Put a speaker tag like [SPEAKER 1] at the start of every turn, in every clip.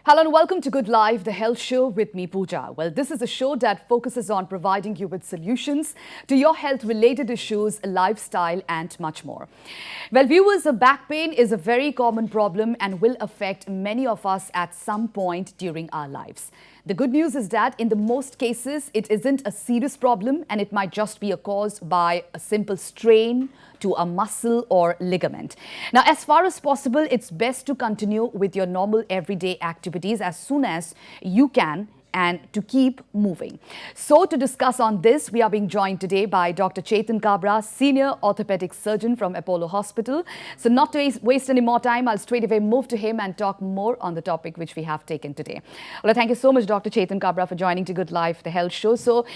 [SPEAKER 1] Hello and welcome to Good Life, the health show with me, Pooja. Well, this is a show that focuses on providing you with solutions to your health-related issues, lifestyle and much more. Well, viewers, back pain is a very common problem and will affect many of us at some point during our lives. The good news is that in the most cases, it isn't a serious problem and it might just be caused by a simple strain to a muscle or ligament. Now, as far as possible, it's best to continue with your normal everyday activities as soon as you can and to keep moving. So to discuss on this, we are being joined today by Dr. Chetan Kabra, Senior Orthopaedic Surgeon from Apollo Hospital. So not to waste any more time, I'll straight away move to him and talk more on the topic which we have taken today. Well, thank you so much, Dr. Chetan Kabra, for joining to Good Life, the health show. So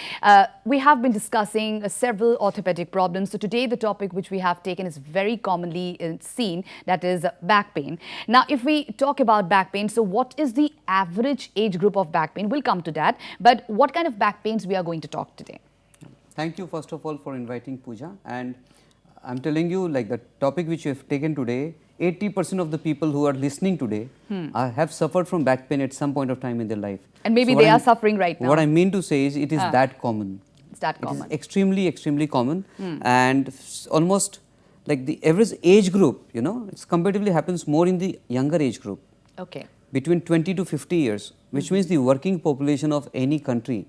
[SPEAKER 1] we have been discussing several orthopedic problems. So today the topic which we have taken is very commonly seen, that is back pain. Now, if we talk about back pain, so what is the average age group of back pain? We'll come to that, but what kind of back pains we are going to talk today?
[SPEAKER 2] Thank you first of all for inviting Pooja, and I'm telling you, like, the topic which you have taken today, 80% of the people who are listening today have suffered from back pain at some point of time in their life.
[SPEAKER 1] And maybe they are suffering right now.
[SPEAKER 2] What I mean to say is it is that common.
[SPEAKER 1] It's that common.
[SPEAKER 2] It is extremely common, and almost like the average age group, you know, it's comparatively happens more in the younger age group.
[SPEAKER 1] Okay.
[SPEAKER 2] Between 20 to 50 years, which means the working population of any country.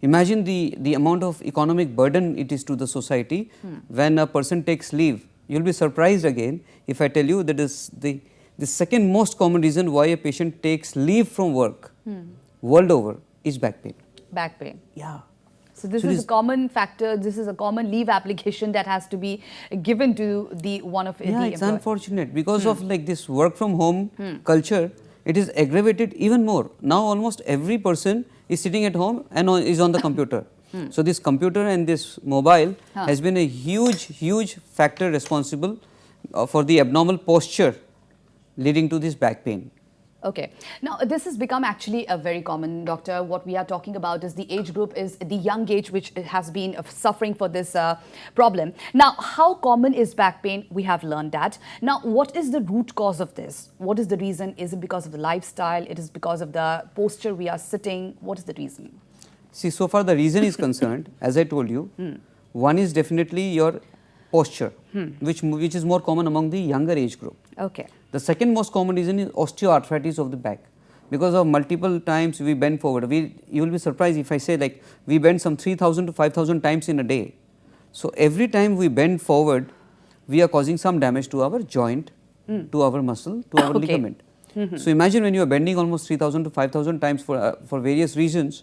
[SPEAKER 2] Imagine the amount of economic burden it is to the society when a person takes leave. You'll be surprised again if I tell you that is the second most common reason why a patient takes leave from work world over is back pain.
[SPEAKER 1] Back pain.
[SPEAKER 2] Yeah.
[SPEAKER 1] So this is a common factor, this is a common leave application that has to be given to the one of the employer.
[SPEAKER 2] It's unfortunate because of like this work from home culture. It is aggravated even more. Now almost every person is sitting at home and is on the computer. So this computer and this mobile has been a huge factor responsible for the abnormal posture leading to this back pain.
[SPEAKER 1] Okay. Now, this has become actually a very common, doctor. What we are talking about is the age group is the young age which has been suffering for this problem. Now, how common is back pain? We have learned that. Now, what is the root cause of this? What is the reason? Is it because of the lifestyle? It is because of the posture we are sitting? What is the reason?
[SPEAKER 2] See, so far the reason is concerned, as I told you, one is definitely your posture, which is more common among the younger age group.
[SPEAKER 1] Okay.
[SPEAKER 2] The second most common reason is osteoarthritis of the back. Because of multiple times we bend forward. You will be surprised if I say like we bend some 3,000 to 5,000 times in a day. So every time we bend forward, we are causing some damage to our joint, to our muscle, to our ligament. So imagine when you are bending almost 3,000 to 5,000 times for various reasons,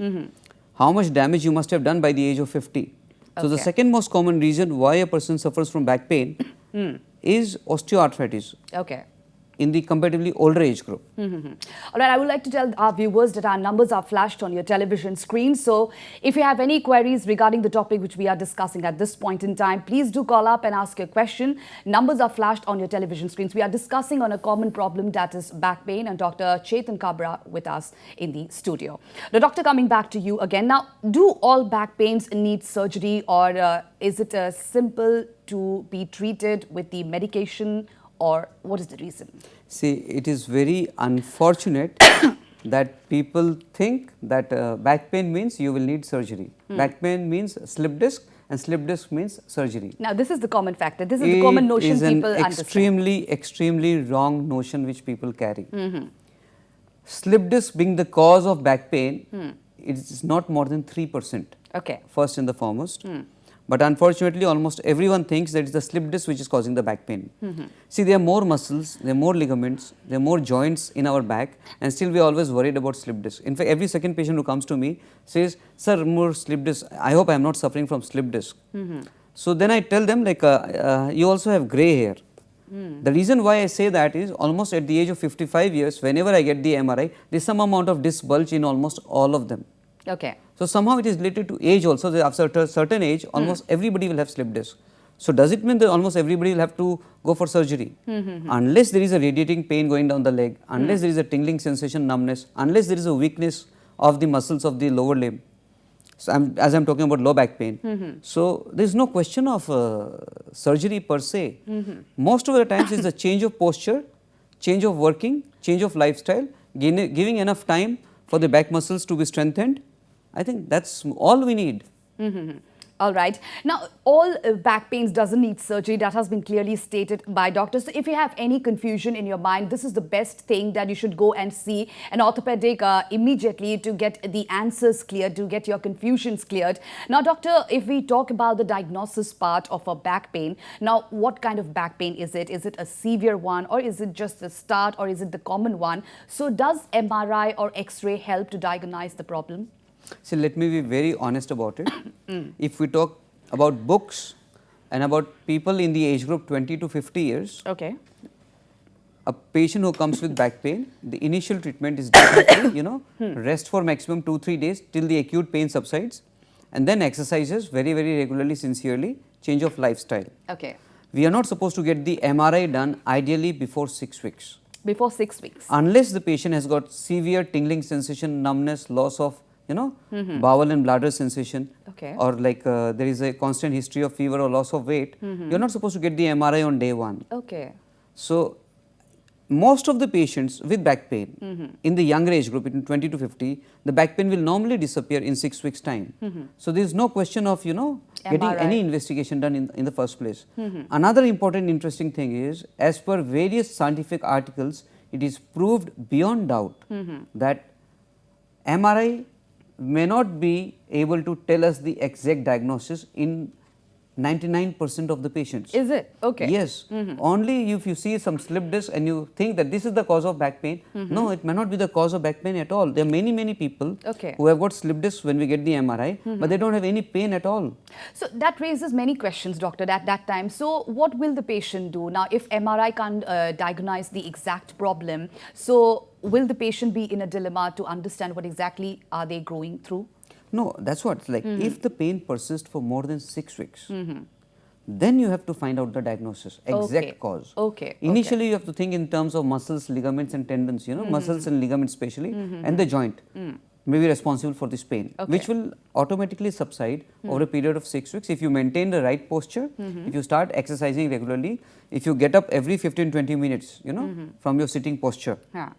[SPEAKER 2] how much damage you must have done by the age of 50. So the second most common reason why a person suffers from back pain is osteoarthritis.
[SPEAKER 1] Okay.
[SPEAKER 2] In the comparatively older age group.
[SPEAKER 1] All right, I would like to tell our viewers that our numbers are flashed on your television screen. So if you have any queries regarding the topic which we are discussing at this point in time, please do call up and ask your question. Numbers are flashed on your television screens. We are discussing on a common problem, that is back pain, and Dr. Chetan Kabra with us in the studio. The doctor, coming back to you again. Now, do all back pains need surgery, or is it simple to be treated with the medication? Or what is the reason?
[SPEAKER 2] See, it is very unfortunate that people think that back pain means you will need surgery. Back pain means slip disc, and slip disc means surgery.
[SPEAKER 1] Now, this is the common factor. This is the common notion people understand.
[SPEAKER 2] It is an extremely wrong notion which people carry. Slip disc being the cause of back pain, it is not more than 3%.
[SPEAKER 1] Okay.
[SPEAKER 2] First and the foremost. But unfortunately, almost everyone thinks that it's the slip disc which is causing the back pain. See, there are more muscles, there are more ligaments, there are more joints in our back, and still we are always worried about slip disc. In fact, every second patient who comes to me says, "Sir, more slip disc. I hope I am not suffering from slip disc." So then I tell them, like, you also have grey hair. The reason why I say that is almost at the age of 55 years, whenever I get the MRI, there is some amount of disc bulge in almost all of them.
[SPEAKER 1] Okay.
[SPEAKER 2] So somehow it is related to age also. That after a certain age, almost everybody will have slip disc. So does it mean that almost everybody will have to go for surgery? Unless there is a radiating pain going down the leg, unless there is a tingling sensation, numbness, unless there is a weakness of the muscles of the lower limb. So as I'm talking about low back pain. So there is no question of surgery per se. Most of the times it's the change of posture, change of working, change of lifestyle, giving enough time for the back muscles to be strengthened. I think that's all we need.
[SPEAKER 1] All right. Now, all back pains doesn't need surgery. That has been clearly stated by doctors. So if you have any confusion in your mind, this is the best thing that you should go and see an orthopedic immediately to get the answers cleared, to get your confusions cleared. Now, doctor, if we talk about the diagnosis part of a back pain, now what kind of back pain is it? Is it a severe one, or is it just the start, or is it the common one? So does MRI or X-ray help to diagnose the problem?
[SPEAKER 2] So let me be very honest about it. If we talk about books and about people in the age group 20 to 50 years,
[SPEAKER 1] Okay.
[SPEAKER 2] a patient who comes with back pain, the initial treatment is definitely, rest for maximum 2-3 days till the acute pain subsides, and then exercises very, very regularly, sincerely, change of lifestyle.
[SPEAKER 1] Okay.
[SPEAKER 2] We are not supposed to get the MRI done ideally before 6 weeks.
[SPEAKER 1] Before 6 weeks.
[SPEAKER 2] Unless the patient has got severe tingling sensation, numbness, loss of bowel and bladder sensation,
[SPEAKER 1] Okay.
[SPEAKER 2] or like there is a constant history of fever or loss of weight, you are not supposed to get the MRI on day 1.
[SPEAKER 1] Okay.
[SPEAKER 2] So, most of the patients with back pain in the younger age group, between 20 to 50, the back pain will normally disappear in 6 weeks time. So, there is no question of getting
[SPEAKER 1] MRI.
[SPEAKER 2] any investigation done in the first place. Another important interesting thing is, as per various scientific articles, it is proved beyond doubt that MRI may not be able to tell us the exact diagnosis in 99% of the patients.
[SPEAKER 1] Is it? Okay.
[SPEAKER 2] Yes. Only if you see some slip disc and you think that this is the cause of back pain, no, it may not be the cause of back pain at all. There are many, many people
[SPEAKER 1] Okay.
[SPEAKER 2] who have got slip discs when we get the MRI, but they don't have any pain at all.
[SPEAKER 1] So that raises many questions, doctor, at that time. So what will the patient do? Now, if MRI can't diagnose the exact problem, so will the patient be in a dilemma to understand what exactly are they going through?
[SPEAKER 2] No, that's what, like if the pain persists for more than 6 weeks, then you have to find out the diagnosis, exact
[SPEAKER 1] Okay.
[SPEAKER 2] cause.
[SPEAKER 1] Okay.
[SPEAKER 2] Initially, you have to think in terms of muscles, ligaments and tendons, muscles and ligaments especially, and the joint may be responsible for this pain,
[SPEAKER 1] Okay.
[SPEAKER 2] which will automatically subside over a period of 6 weeks if you maintain the right posture, if you start exercising regularly, if you get up every 15-20 minutes, from your sitting posture.
[SPEAKER 1] Yeah.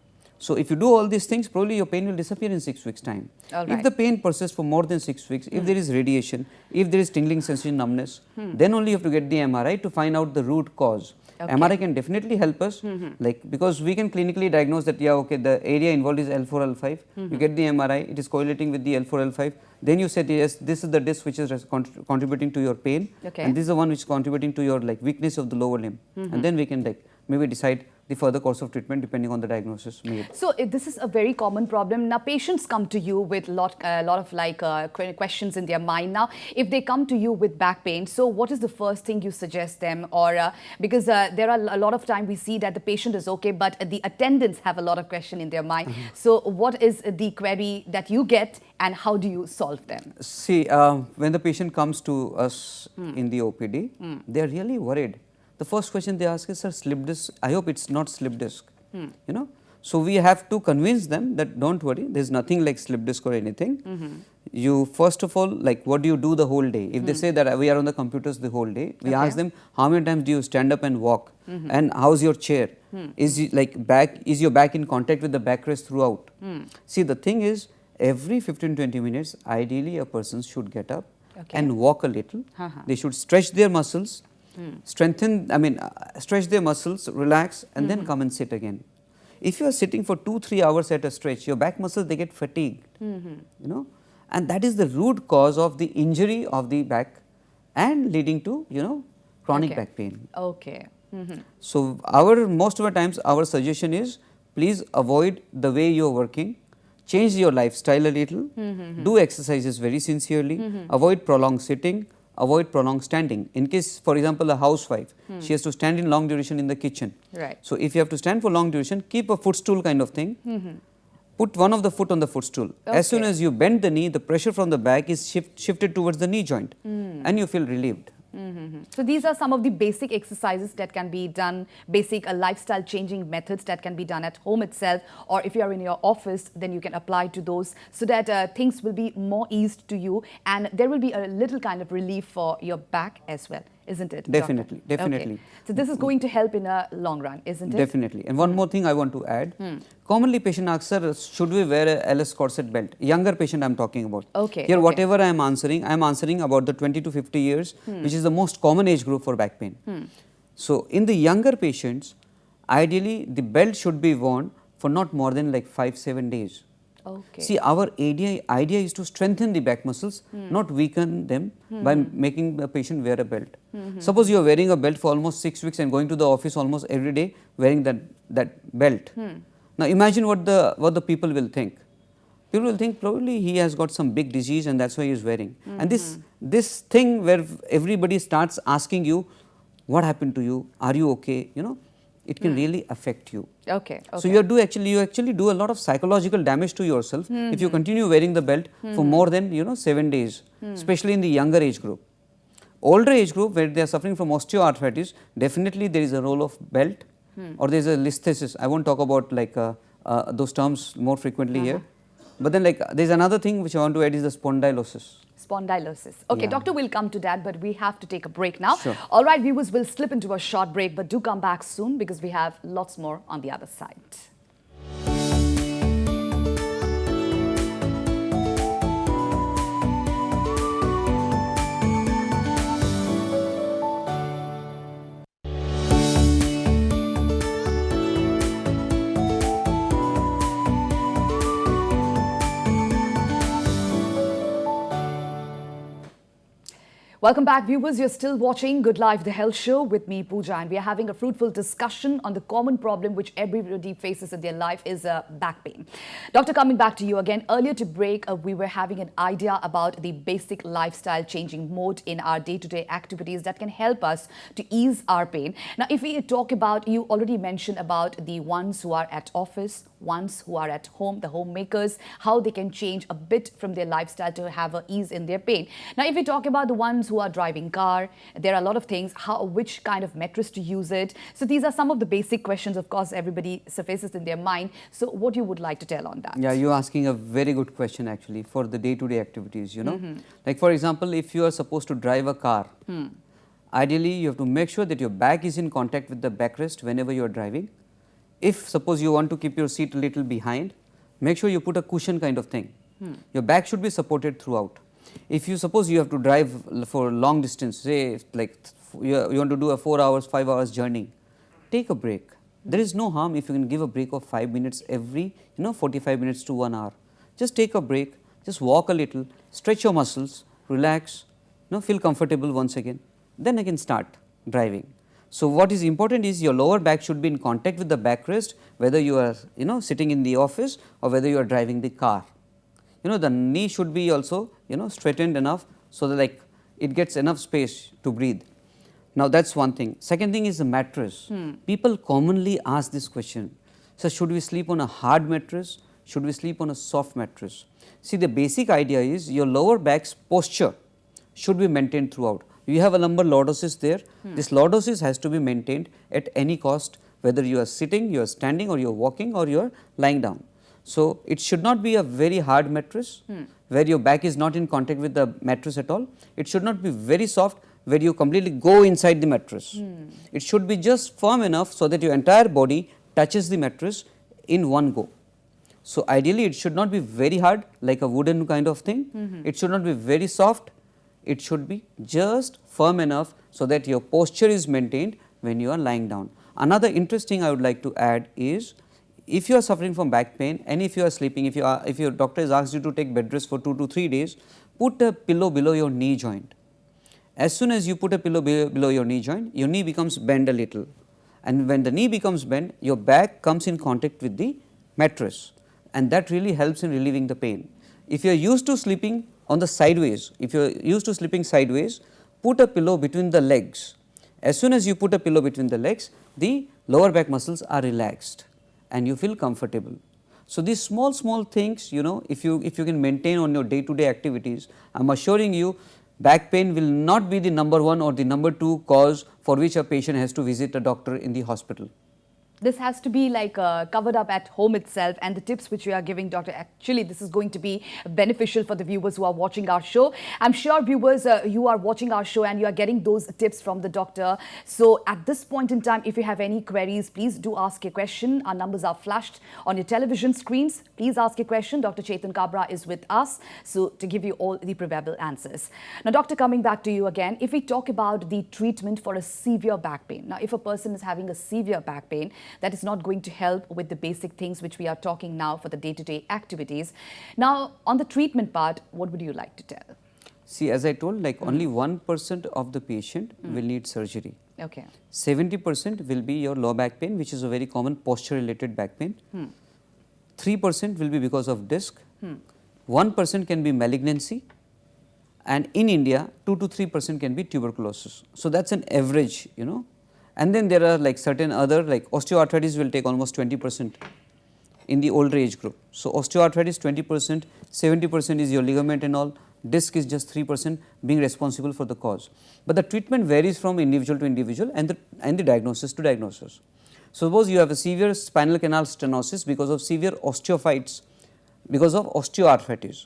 [SPEAKER 2] So, if you do all these things, probably your pain will disappear in 6 weeks time.
[SPEAKER 1] All
[SPEAKER 2] If
[SPEAKER 1] right.
[SPEAKER 2] the pain persists for more than 6 weeks, if there is radiation, if there is tingling sensation, numbness, then only you have to get the MRI to find out the root cause.
[SPEAKER 1] Okay.
[SPEAKER 2] MRI can definitely help us, like because we can clinically diagnose that, yeah, okay, the area involved is L4, L5. You get the MRI, it is correlating with the L4, L5. Then you said, yes, this is the disc which is contributing to your pain,
[SPEAKER 1] Okay.
[SPEAKER 2] and this is the one which is contributing to your weakness of the lower limb, and then we can maybe decide the further course of treatment depending on the diagnosis made.
[SPEAKER 1] So this is a very common problem. Now, patients come to you with a lot of questions in their mind. Now, if they come to you with back pain, so what is the first thing you suggest them? Or because there are a lot of time we see that the patient is okay, but the attendants have a lot of question in their mind. So what is the query that you get, and how do you solve them?
[SPEAKER 2] See, when the patient comes to us in the OPD, they are really worried. The first question they ask is, sir, slip disc, I hope it's not slip disc, So, we have to convince them that don't worry, there is nothing like slip disc or anything. You first of all, what do you do the whole day? If they say that we are on the computers the whole day, we ask them, how many times do you stand up and walk, and how's your chair? Is your back in contact with the backrest throughout? See, the thing is, every 15-20 minutes, ideally a person should get up and walk a little. They should stretch their muscles, stretch their muscles, relax, and then come and sit again. If you are sitting for 2-3 hours at a stretch, your back muscles, they get fatigued, and that is the root cause of the injury of the back and leading to, chronic back pain.
[SPEAKER 1] Okay.
[SPEAKER 2] So, most of the times our suggestion is, please avoid the way you are working, change your lifestyle a little, do exercises very sincerely, avoid prolonged sitting, avoid prolonged standing. In case, for example, a housewife, she has to stand in long duration in the kitchen.
[SPEAKER 1] Right.
[SPEAKER 2] So, if you have to stand for long duration, keep a footstool kind of thing. Put one of the foot on the footstool. As soon as you bend the knee, the pressure from the back is shifted towards the knee joint, and you feel relieved.
[SPEAKER 1] So these are some of the basic exercises that can be done, basic lifestyle changing methods that can be done at home itself, or if you are in your office, then you can apply to those so that things will be more eased to you, and there will be a little kind of relief for your back as well. isn't it?
[SPEAKER 2] Definitely,
[SPEAKER 1] Doctor?
[SPEAKER 2] definitely.
[SPEAKER 1] Okay. So this is going to help in a long run, isn't it?
[SPEAKER 2] Definitely. And one more thing I want to add. Commonly patient asks, sir, should we wear a LS corset belt? Younger patient I am talking about.
[SPEAKER 1] Okay.
[SPEAKER 2] Here whatever I am answering about the 20 to 50 years, which is the most common age group for back pain. So in the younger patients, ideally the belt should be worn for not more than like 5-7 days.
[SPEAKER 1] Okay.
[SPEAKER 2] See, our idea is to strengthen the back muscles, not weaken them by making the patient wear a belt. Suppose you are wearing a belt for almost 6 weeks and going to the office almost every day wearing that belt. Now imagine what the people will think. People will think probably he has got some big disease and that's why he is wearing. And this thing where everybody starts asking you, what happened to you? Are you okay? You know, it can really affect you.
[SPEAKER 1] Okay.
[SPEAKER 2] So you actually do a lot of psychological damage to yourself if you continue wearing the belt for more than 7 days, especially in the younger age group. Older age group where they are suffering from osteoarthritis, definitely there is a role of belt or there is a listhesis. I won't talk about like those terms more frequently here. But then like there is another thing which I want to add is the spondylosis.
[SPEAKER 1] Spondylosis. Okay,
[SPEAKER 2] Yeah.
[SPEAKER 1] doctor, we'll come to that, but we have to take a break now.
[SPEAKER 2] Sure.
[SPEAKER 1] All right, viewers, we'll slip into a short break, but do come back soon because we have lots more on the other side. Welcome back, viewers. You're still watching Good Life, the Health Show with me, Pooja, and we are having a fruitful discussion on the common problem which everybody faces in their life is back pain. Doctor, coming back to you again. Earlier to break, we were having an idea about the basic lifestyle changing mode in our day-to-day activities that can help us to ease our pain. Now, if we talk about, you already mentioned about the ones who are at office, ones who are at home, the homemakers, how they can change a bit from their lifestyle to have an ease in their pain. Now, if we talk about the ones who are driving car, there are a lot of things, which kind of mattress to use it. So these are some of the basic questions, of course, everybody surfaces in their mind. So what you would like to tell on that?
[SPEAKER 2] Yeah, you're asking a very good question actually for the day-to-day activities. Like for example, if you are supposed to drive a car, ideally you have to make sure that your back is in contact with the backrest whenever you are driving. If suppose you want to keep your seat a little behind, make sure you put a cushion kind of thing. Your back should be supported throughout. If you suppose you have to drive for long distance, say like you want to do a 4 hours, 5 hours journey, take a break. There is no harm if you can give a break of 5 minutes every 45 minutes to 1 hour. Just take a break, just walk a little, stretch your muscles, relax, feel comfortable once again, then again start driving. So what is important is your lower back should be in contact with the backrest, whether you are sitting in the office or whether you are driving the car. The knee should be also straightened enough so that like it gets enough space to breathe. Now that's one thing. Second thing is the mattress. People commonly ask this question. So should we sleep on a hard mattress? Should we sleep on a soft mattress? See, the basic idea is your lower back's posture should be maintained throughout. You have a lumbar lordosis there. This lordosis has to be maintained at any cost, whether you are sitting, you are standing or you are walking or you are lying down. So it should not be a very hard mattress where your back is not in contact with the mattress at all. It should not be very soft where you completely go inside the mattress. It should be just firm enough so that your entire body touches the mattress in one go. So ideally it should not be very hard like a wooden kind of thing. It should not be very soft. It should be just firm enough so that your posture is maintained when you are lying down. Another interesting I would like to add is, if you are suffering from back pain and if you are sleeping, if your doctor has asked you to take bed rest for 2 to 3 days, put a pillow below your knee joint. As soon as you put a pillow below your knee joint, your knee becomes bent a little, and when the knee becomes bent, your back comes in contact with the mattress, and that really helps in relieving the pain. If you are used to sleeping on the sideways, put a pillow between the legs. As soon as you put a pillow between the legs, the lower back muscles are relaxed and you feel comfortable. So these small things, if you can maintain on your day-to-day activities, I am assuring you back pain will not be the number 1 or the number 2 cause for which a patient has to visit a doctor in the hospital.
[SPEAKER 1] This has to be like covered up at home itself, and the tips which we are giving, doctor, actually this is going to be beneficial for the viewers who are watching our show. I'm sure viewers, you are watching our show and you are getting those tips from the doctor. So at this point in time, if you have any queries, please do ask a question. Our numbers are flashed on your television screens. Please ask a question. Dr. Chetan Kabra is with us, so to give you all the probable answers. Now, doctor, coming back to you again, if we talk about the treatment for a severe back pain. Now, if a person is having a severe back pain, that is not going to help with the basic things which we are talking now for the day-to-day activities. Now, on the treatment part, what would you like to tell?
[SPEAKER 2] See, as I told, like only 1% of the patient will need surgery.
[SPEAKER 1] Okay.
[SPEAKER 2] 70% will be your low back pain, which is a very common posture-related back pain. 3% will be because of disc. 1% can be malignancy. And in India, 2 to 3% can be tuberculosis. So that's an average, you know. And then there are like certain other, like osteoarthritis will take almost 20% in the older age group. So osteoarthritis 20%, 70% is your ligament and all. Disc is just 3% being responsible for the cause. But the treatment varies from individual to individual and the diagnosis to diagnosis. Suppose you have a severe spinal canal stenosis because of severe osteophytes, because of osteoarthritis.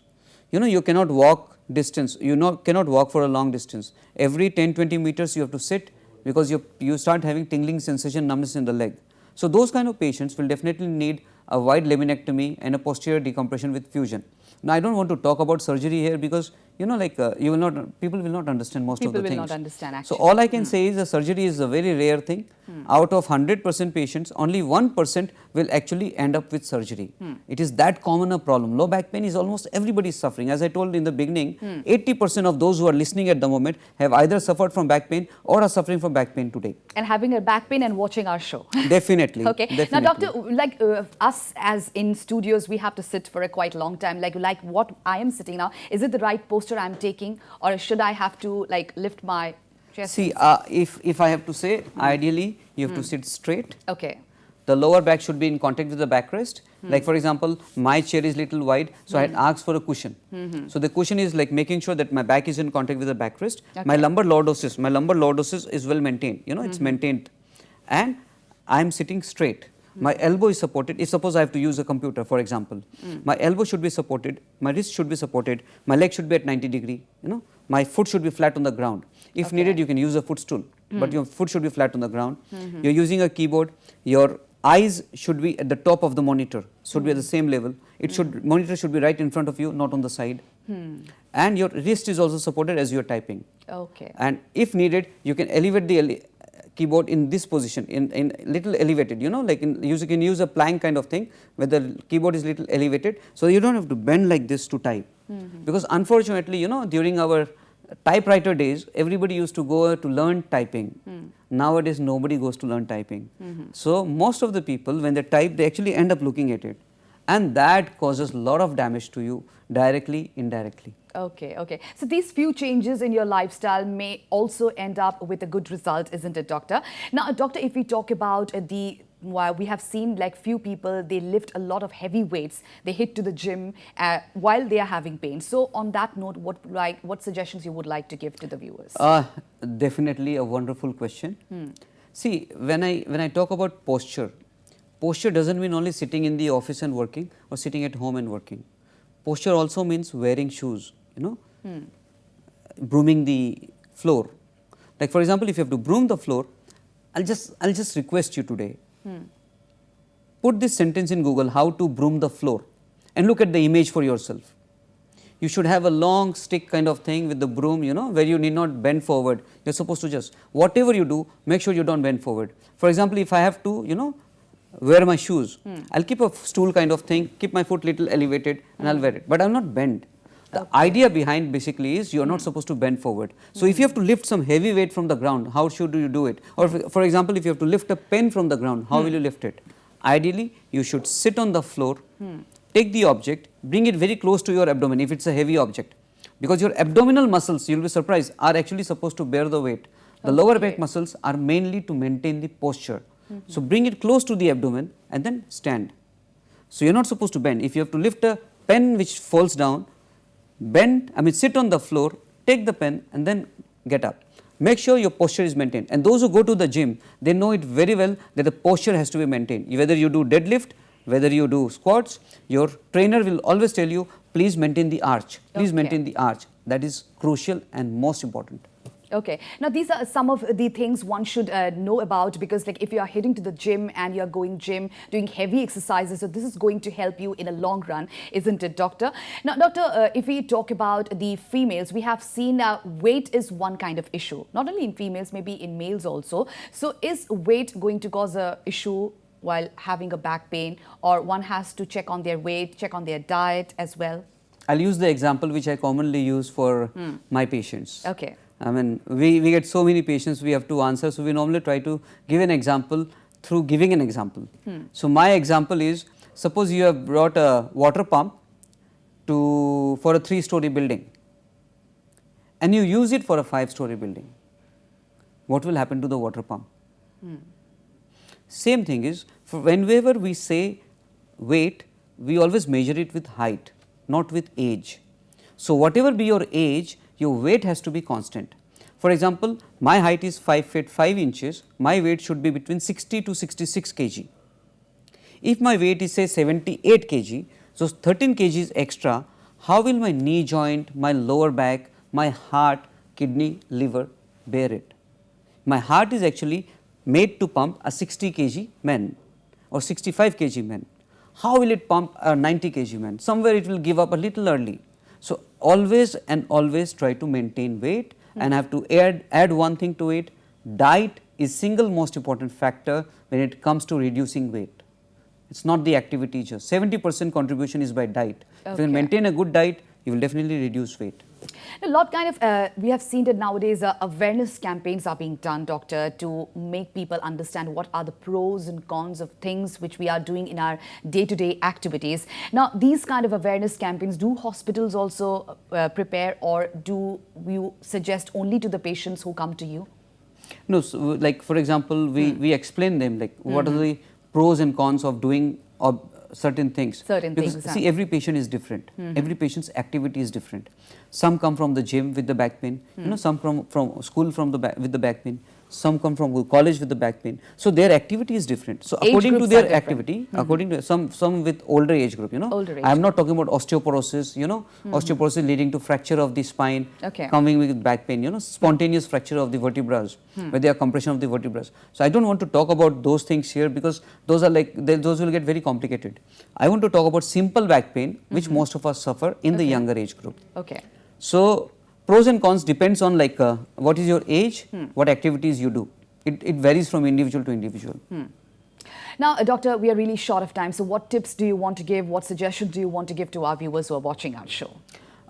[SPEAKER 2] You know, you cannot walk distance, cannot walk for a long distance. Every 10-20 meters you have to sit because you start having tingling sensation, numbness in the leg. So those kind of patients will definitely need a wide laminectomy and a posterior decompression with fusion. Now, I don't want to talk about surgery here because, you know, like people will not understand most of the things.
[SPEAKER 1] People will not understand actually.
[SPEAKER 2] So all I can say is the surgery is a very rare thing. Out of 100% patients, only 1% will actually end up with surgery. It is that common a problem. Low back pain is almost everybody is suffering. As I told in the beginning, 80% of those who are listening at the moment have either suffered from back pain or are suffering from back pain today.
[SPEAKER 1] And having a back pain and watching our show.
[SPEAKER 2] Definitely.
[SPEAKER 1] Okay.
[SPEAKER 2] Definitely.
[SPEAKER 1] Now, doctor, like us as in studios, we have to sit for a quite long time. Like what I am sitting now, is it the right posture I'm taking, or should I have to like lift my chest?
[SPEAKER 2] See, if I have to say, ideally you have to sit straight.
[SPEAKER 1] Okay.
[SPEAKER 2] The lower back should be in contact with the backrest. Like for example, my chair is little wide, so I had asked for a cushion. So the cushion is like making sure that my back is in contact with the backrest.
[SPEAKER 1] Okay.
[SPEAKER 2] My lumbar lordosis is well maintained. You know, it's maintained, and I am sitting straight. My elbow is supported. If suppose I have to use a computer, for example, my elbow should be supported, my wrist should be supported, my leg should be at 90 degree. You know, my foot should be flat on the ground. If needed, you can use a footstool, but your foot should be flat on the ground. You're using a keyboard. Your eyes should be at the top of the monitor, should be at the same level. It should monitor should be right in front of you, not on the side. And your wrist is also supported as you are typing.
[SPEAKER 1] Okay.
[SPEAKER 2] And if needed, you can elevate the keyboard in this position, in little elevated, you know, like you can use a plank kind of thing where the keyboard is little elevated, so you don't have to bend like this to type. Because unfortunately, you know, during our typewriter days, everybody used to go to learn typing. Nowadays, nobody goes to learn typing. So most of the people, when they type, they actually end up looking at it, and that causes a lot of damage to you, directly, indirectly.
[SPEAKER 1] Okay, okay. So these few changes in your lifestyle may also end up with a good result, isn't it, doctor? Now, doctor, if we talk about we have seen like few people, they lift a lot of heavy weights, they hit to the gym while they are having pain. So on that note, what suggestions you would like to give to the viewers?
[SPEAKER 2] Definitely a wonderful question. See, when I talk about posture doesn't mean only sitting in the office and working or sitting at home and working. Posture also means wearing shoes, you know, brooming the floor. Like for example, if you have to broom the floor, I'll just request you today, put this sentence in Google, how to broom the floor, and look at the image for yourself. You should have a long stick kind of thing with the broom, you know, where you need not bend forward. You're supposed to just, whatever you do, make sure you don't bend forward. For example, if I have to, you know, wear my shoes, I'll keep a stool kind of thing, keep my foot little elevated, and I'll wear it, but I'll not bend. The idea behind basically is you're not supposed to bend forward. So if you have to lift some heavy weight from the ground, how should you do it? Or for example, if you have to lift a pen from the ground, how will you lift it? Ideally, you should sit on the floor, take the object, bring it very close to your abdomen if it's a heavy object, because your abdominal muscles, you'll be surprised, are actually supposed to bear the weight. The lower back muscles are mainly to maintain the posture. So bring it close to the abdomen and then stand. So you're not supposed to bend. If you have to lift a pen which falls down, sit on the floor, take the pen and then get up. make sure your posture is maintained. And those who go to the gym, they know it very well that the posture has to be maintained. Whether you do deadlift, whether you do squats, your trainer will always tell you, please maintain the arch, please maintain the arch. That is crucial and most important.
[SPEAKER 1] Okay. Now, these are some of the things one should know about, because like if you are heading to the gym and you are going gym, doing heavy exercises, so this is going to help you in a long run, isn't it, doctor? Now, doctor, if we talk about the females, we have seen weight is one kind of issue, not only in females, maybe in males also. So is weight going to cause a issue while having a back pain, or one has to check on their weight, check on their diet as well?
[SPEAKER 2] I'll use the example which I commonly use for my patients.
[SPEAKER 1] Okay.
[SPEAKER 2] I mean, we get so many patients we have to answer, so we normally try to give an example through giving an example. So my example is, suppose you have brought a water pump for a 3-story building and you use it for a 5-story building. What will happen to the water pump? Same thing is, whenever we say weight, we always measure it with height, not with age. So whatever be your age, your weight has to be constant. For example, my height is 5 feet 5 inches, my weight should be between 60 to 66 kg. If my weight is say 78 kg, so 13 kg is extra, how will my knee joint, my lower back, my heart, kidney, liver bear it? My heart is actually made to pump a 60 kg man or 65 kg man. How will it pump a 90 kg man? Somewhere it will give up a little early. So always and always try to maintain weight, and have to add one thing to it. Diet is single most important factor when it comes to reducing weight. It's not the activity, just 70% contribution is by diet. If you maintain a good diet, you will definitely reduce weight.
[SPEAKER 1] A lot we have seen that nowadays awareness campaigns are being done, doctor, to make people understand what are the pros and cons of things which we are doing in our day-to-day activities. Now, these kind of awareness campaigns, do hospitals also prepare, or do you suggest only to the patients who come to you?
[SPEAKER 2] No, so like for example, we explain them like what are the pros and cons of doing certain things. Because see, every patient is different. Every patient's activity is different. Some come from the gym with the back pain. You know, some from school with the back pain. Some come from college with the back pain. So their activity is different. So according to their activity, according to some with older age group, you know, I am not talking about osteoporosis, you know, osteoporosis leading to fracture of the spine, coming with back pain, you know, spontaneous fracture of the vertebrae, where there are compression of the vertebrae. So I don't want to talk about those things here, because those are like, those will get very complicated. I want to talk about simple back pain, which most of us suffer in the younger age group.
[SPEAKER 1] Okay.
[SPEAKER 2] So pros and cons depends on like what is your age, what activities you do. It varies from individual to individual.
[SPEAKER 1] Now, doctor, we are really short of time. So what tips do you want to give? What suggestions do you want to give to our viewers who are watching our show?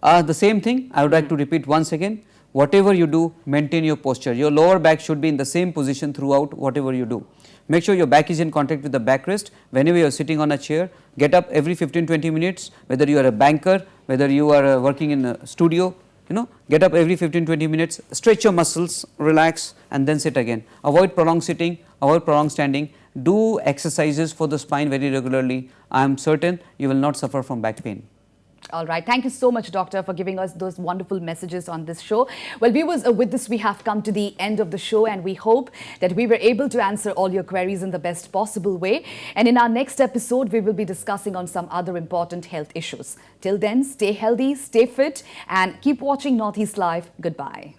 [SPEAKER 2] The same thing. I would like to repeat once again. Whatever you do, maintain your posture. Your lower back should be in the same position throughout whatever you do. Make sure your back is in contact with the backrest. Whenever you are sitting on a chair, get up every 15-20 minutes, whether you are a banker, whether you are working in a studio, you know, get up every 15-20 minutes, stretch your muscles, relax, and then sit again. Avoid prolonged sitting, avoid prolonged standing. Do exercises for the spine very regularly. I am certain you will not suffer from back pain.
[SPEAKER 1] All right. Thank you so much, doctor, for giving us those wonderful messages on this show. Well, viewers, with this, we have come to the end of the show, and we hope that we were able to answer all your queries in the best possible way. And in our next episode, we will be discussing on some other important health issues. Till then, stay healthy, stay fit, and keep watching Northeast Live. Goodbye.